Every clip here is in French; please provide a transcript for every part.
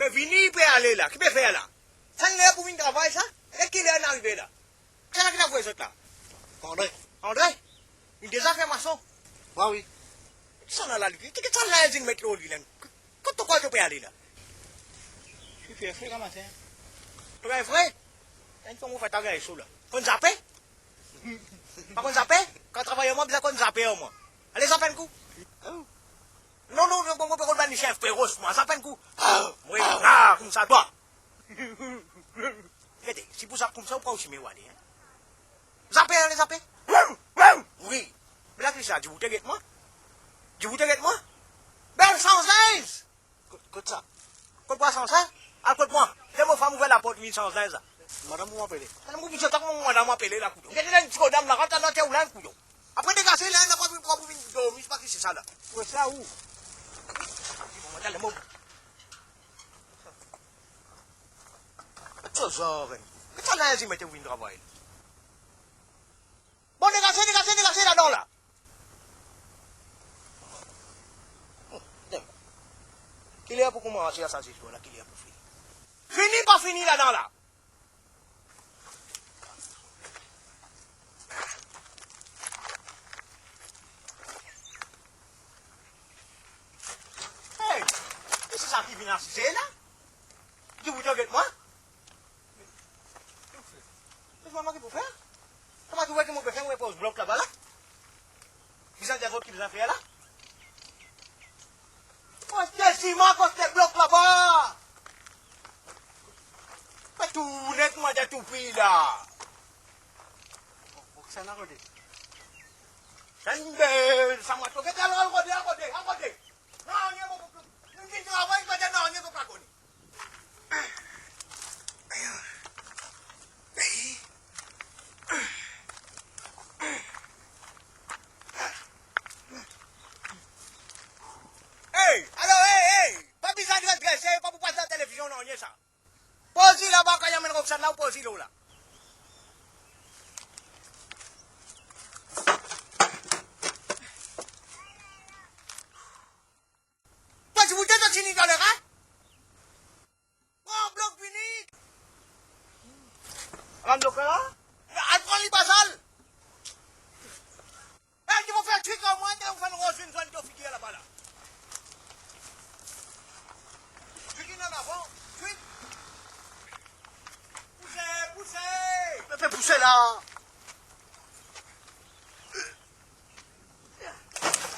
Vini peut aller là. Qui peut faire là? Ça n'est pour une travail ça? Et qui est arrivé là? C'est là qui a fait ça là? André. André? Il déjà fait maçon? Oui. Ça n'a pas lui. Qu'est-ce que ça n'a pas mettre au lit là? Quand quoi tu peux aller là? Je suis fait comme matin. Tu es vrai? Il faut me faire ta gueule là. Qu'on zappe? Pas qu'on zappe? Quand travaille moi, bien qu'on zappe au moins. Allez, zappe un coup. Non, on peut pas le chef, Péros, moi, zappe un coup. Oui, là, comme ça, toi. Regardez, si vous zappez comme ça, vous pouvez aussi me voir. Zappez, allez, zappez. Oui. Mais là, qu'est-ce que ça? Tu vous t'inquiètes moi? Tu vous t'inquiètes moi? Belle sans aise! Écoute ça. Écoute quoi sans aise? Écoute-moi. J'ai mon femme ouvert la porte, oui, sans aise. Madame, vous m'appelez. Madame, vous dites que madame m'a appelé là, couteau. Qu'est-ce que tu as dit, madame, la rente, là, couteau. Après, dégager là, on n'a pas vu pour venir dormir, je sais pas qui c'est ça là. Où est ça où? Madame, le mot. Ça, qu'est-ce que ça a dit, mettez-vous une travail? Bon, dégagez là-dedans là. Qu'il est pour commencer à ça, c'est là, qu'il est pour finir. Fini, pas fini là-dedans là. Hey, c'est ça qui vient assister là? Tu vous regardes moi? C'est maman qui peut faire? Comment tu vois que mon père me pose bloc là-bas là? Vous avez des autres qui vous ont fait là? Ciment quand tu bloques là-bas. Mais tout net, moi, j'ai tout pris là. Ça n'a pas dit. Ça m'a toqué. À côté. Non, il n'y a pas de problème. Travail, non, il n'y a pas de problème. Hey, pas besoin de redresser, pas pour passer à la télévision, non, il y a ça. Posez là-bas quand il y a un Roxane là, posez là. Toi, tu vous dis que tu n'y galères, hein? Prends bloc fini. Rends-le là. Prends les basales. Eh, tu vas faire un truc en moins, tu vas faire une rose, une zone de figuier là-bas là. Figuier en avant, truc. Poussez. Me fais pousser là.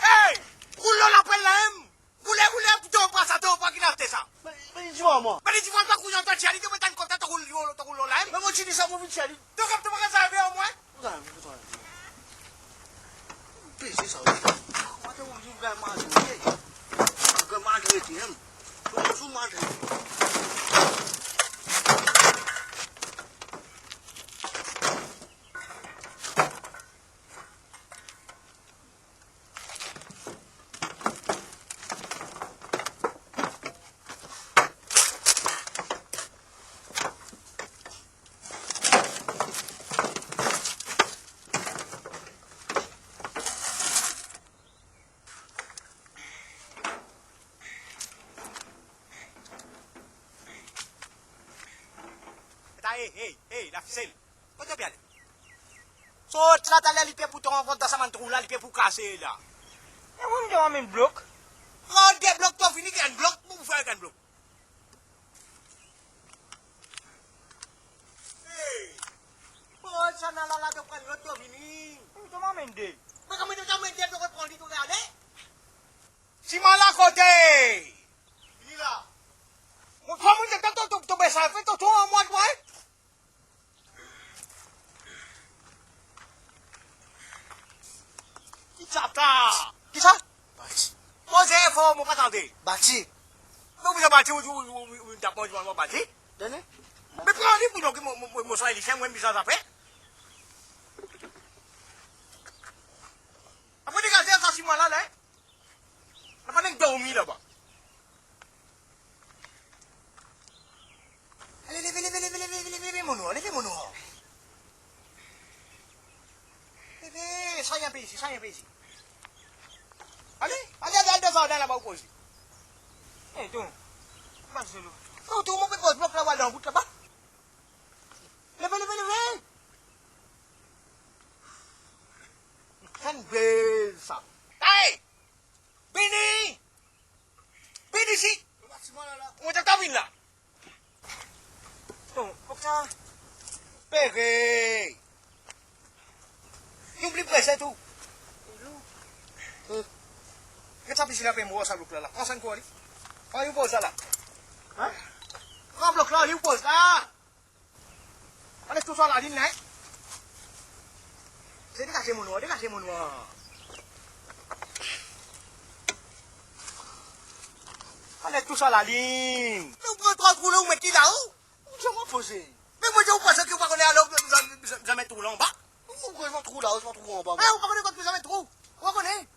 Hey, roule l'appel là, hein. Roulez, putain, pas ça, pas qu'il a fait ça. Mais dis-moi, moi. Mais tu vas pas coucher en ta tiari, tu vas t'en compter, tu roules là, hein. Mais moi, tu dis ça, moi, tu dis. Tu vas pas ça bien au moins. Vous avez vu, c'est ça. Moi, je vous dis vraiment, je vais manger, tu aimes. Je vais manger. Hey, la ficelle. Où tu bien? Saute là, t'as les pieds pour ton ventre dans sa mantrou là, les pieds pour casser là. Et vous me demandez un bloc? Prends des blocs, tu as fini qu'un bloc, pour vous faire un bloc. Hey, prends ça là, tu prends l'autre, tu as fini. Vous me demandez un dé. Mais comment tu t'as mis de reprendre, tu regardes? Simon là, côté. Il est là. Comment tu baisses ça, fais ton tour en moi, toi? Qui ça? Bati. Moi, c'est fort, mon pas attendez. Bati. Mais vous avez bâti ou d'abord, je vais bâti. Donnez. Mais prenez pour nous que mon soin est lycéen, moi, je vais après. Après, dégagez ça, si moi là, là. On va pas dormir là-bas. Allez, levez, mon nom, levez, mon nom. Levez, ça y est un peu ici. Allez, descends là-bas au poste. Eh, donc, vas-y, Oh, tu m'as fait bloc là-bas dans le bout là-bas. Levez. C'est belle ça. Hey! Bini! Bini ici! On t'a vu là? Non, faut que ça. Péré! Il oublie pas, c'est tout. Qu'est-ce que ça fait là, moi, ça bloc là? Prends ça quoi, lui? Prends une pause là. Hein? Prends bloc là, une pause là. Allez, tout ça là, dis-le, hein? C'est dégagé mon noir. Allez, tout ça la ligne. Nous prenons 3 trous là, où mettez là-haut? Où ça va poser? Mais moi, je vous pense que vous ne connaissez alors, vous avez trou là en bas. Pourquoi je m'en trouve là, je m'en trouve en bas? Ah, vous ne connaissez quand vous avez trou. Vous connaissez?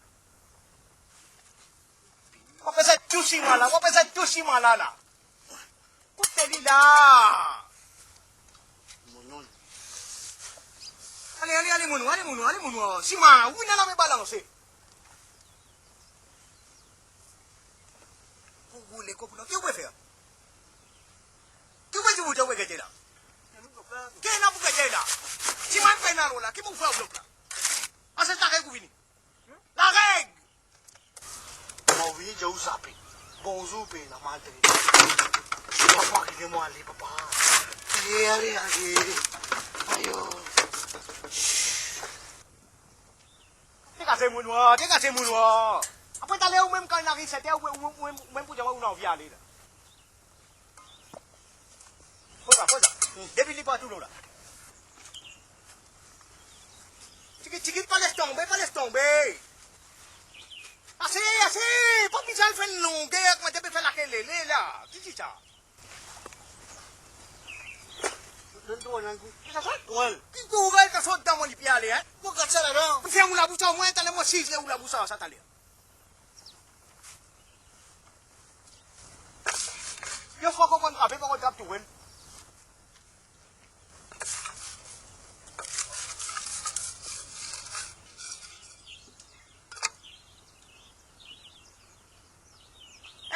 On fait ça tout ciment là. Écoutez-lui là. Mon Allez, mon noir. Ciment, où n'est-ce pas balancer? Vous voulez qu'on vous pouvez faire? Tu veux que vous avez là? Qu'est-ce que vous avez là? Si moi je fais un là, qui vous fait un bloc là? Ah, c'est la règle, vous venez. La règle! Bon, oui, j'ai où zappé. Bonjour, pé, la madre. Papa, qui est moi, allez, papa. Allez. Aïe. Dégagez mon noir. Après, t'allez où même quand il arrive, c'était où même pour dire où on en vient aller là. Faut ça. Depuis il n'est pas tout là. Tu pas laisse tomber. Assez. Pas besoin de faire une longueur, comment tu peux faire la kélélé là. Qui dit ça? Donne-toi un coup. C'est ça? Ouais. Qui t'ouvre que ça dans mon lit aller, hein? Regarde ça là-dedans. Fais où la bouche au moins, t'as le mot 6 où la bouche ça t'allait. Je crois qu'on va attraper, qu'on va attraper tout.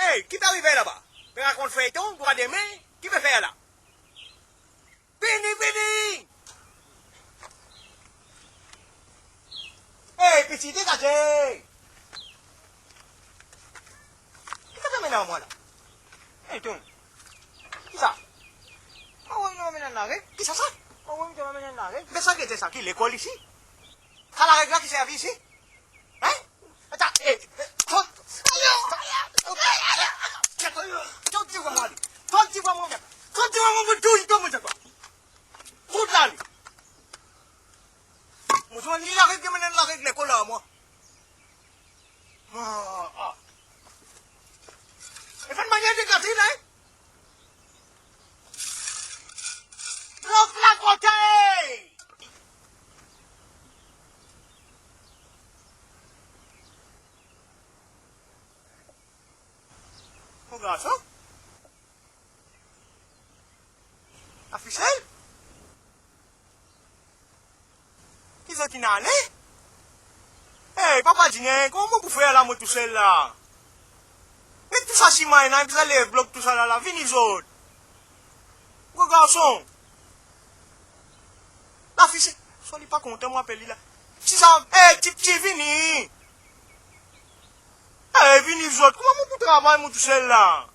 Hey, qui peut arriver là-bas? Mais raconte feuilleton, droit des mains, qui peut faire là? Béni! Hey, petit, dégagez! Qui t'a fait maintenant, moi, là? Hey, toi. Qui ça? Ah ouais, non, maintenant, là, qui ça? Ah ouais, maintenant, là, mais ça, qu'est-ce que c'est qui? L'école ici? Ça, la règle qui servent ici? Hein? Attends, hey, Regarde ça. La ficelle? Qui sont qui n'en est? Hey, papa dit, comment vous faites là, moi, tout seul là? Mais tout ça, si moi, il y a les blocs, tout ça là, venez les autres. Regarde ça. La ficelle. Soyez pas content, moi, appelle là. Si ça, hey, petit, venez. Hey, venez les autres. Comment vous travaillez, moi, tout seul là?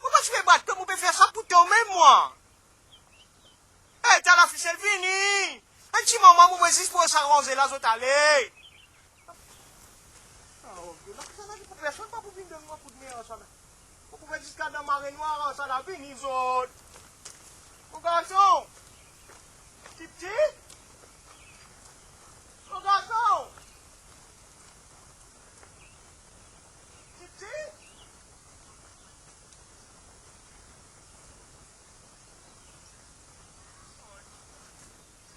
Comment tu fais battre? Comment vous pouvez faire ça pour toi-même, moi? Hey, t'as la ficelle, venez. Un petit moment, vous pouvez juste pour s'arranger là, autres aller. Personne pas pour venir de moi pour venir ça là. Vous pouvez jusqu'à dans marée noire, ça là, venez les autres. Mon garçon. Petit.